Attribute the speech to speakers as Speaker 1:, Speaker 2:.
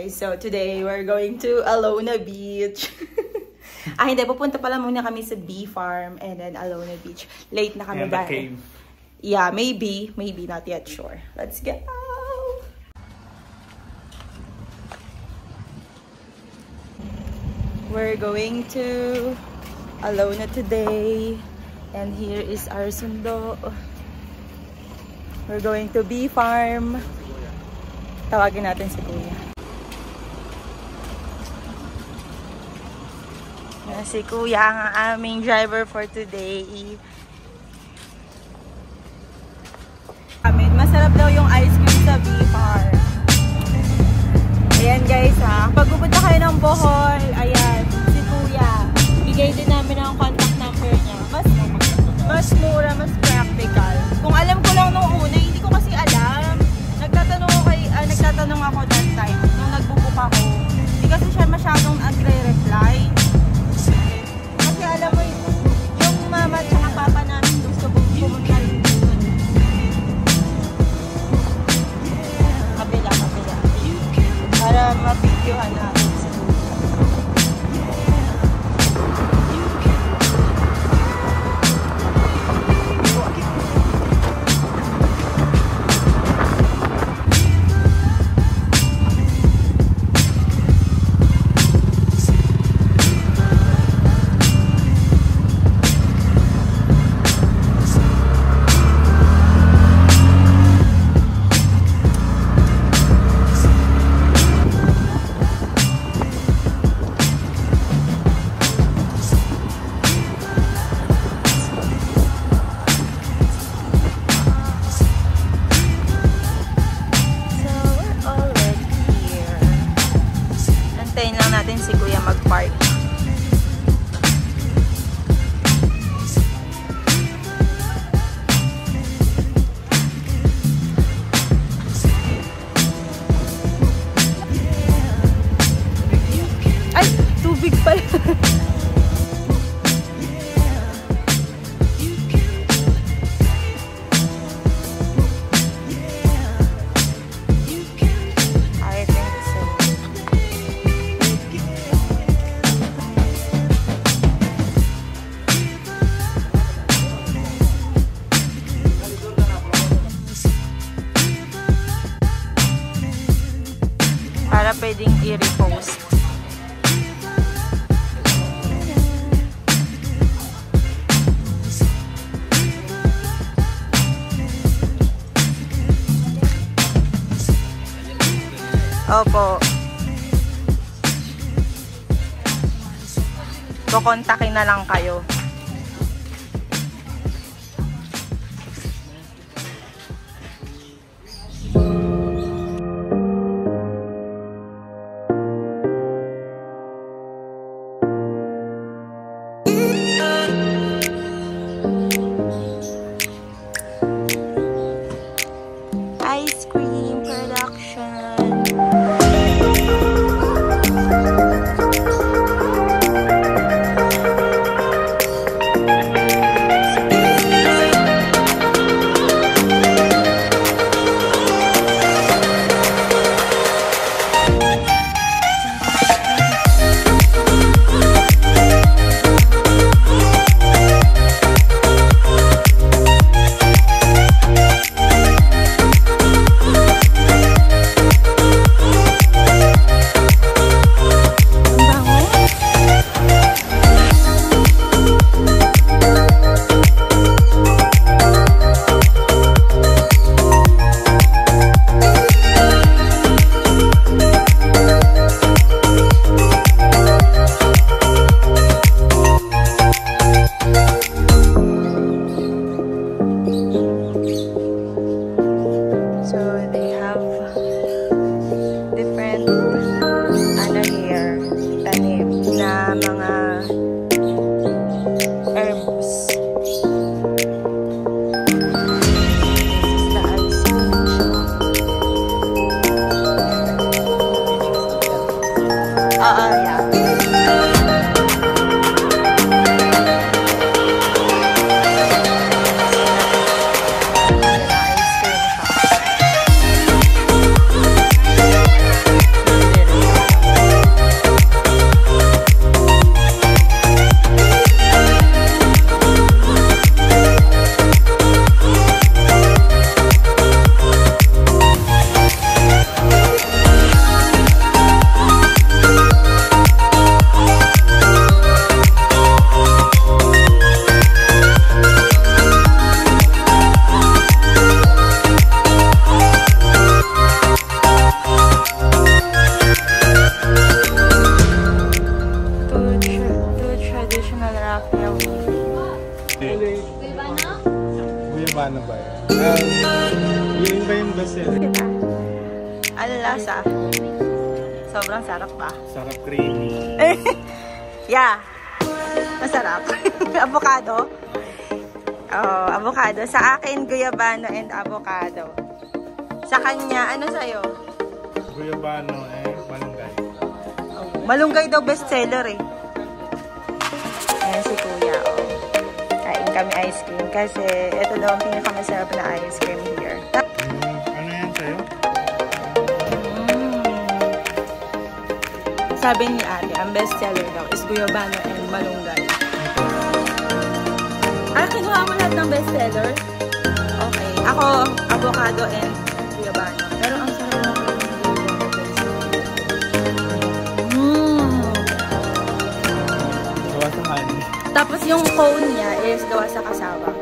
Speaker 1: guys. So today we're going to Alona Beach. Hindi, pupunta pala muna kami sa Bee Farm and then Alona Beach. Late na kami
Speaker 2: and the cave.
Speaker 1: Yeah, maybe not yet sure. Let's go. We're going to Alona today. And here is our sundo. We're going to Bee Farm. Tawagin natin si Kuya. Si Kuya ang aming driver for today. Masarap daw yung ice cream sa Bee Farm. Ayan guys ha. Pag pupunta kayo ng Bohol, ayan, si Kuya. Bigay din namin ang contact number niya. Mas mura, mas practical. Kung alam ko lang nung una, hindi ko kasi alam. Nagtatanong ako that time, nung nagbubook ako. Hindi kasi siya masyadong nagre-reply. Kasi alam mo, yung mama at saka papa namin gusto pumunta rin dun. Kabila. Para mapidyohan natin. Si Kuya mag-park. Ay, tubig pala. Para pwedeng i-repost. Opo. Kukontakin na lang kayo. Ice cream production. Ano lasa? Sobrang sarap ba?
Speaker 2: Sarap creamy.
Speaker 1: Yeah. Masarap. Avocado. Oh, avocado. Sa akin, guyabano and avocado. Sa kanya, ano sa'yo?
Speaker 2: Guyabano malunggay.
Speaker 1: Oh, malunggay daw bestseller eh. Ayan si Kuya. Oh. Kain kami ice cream kasi ito daw ang pinakamasarap na ice cream here.
Speaker 2: Ano yan sa'yo?
Speaker 1: Sabi ni ate, ang bestseller daw is guyabano and malunggay. Kinuha mo lahat ng bestseller? Okay. Ako, avocado and guyabano. Pero ang sarap ng
Speaker 2: Gawa sa honey.
Speaker 1: Tapos yung cone niya is gawa sa cassava.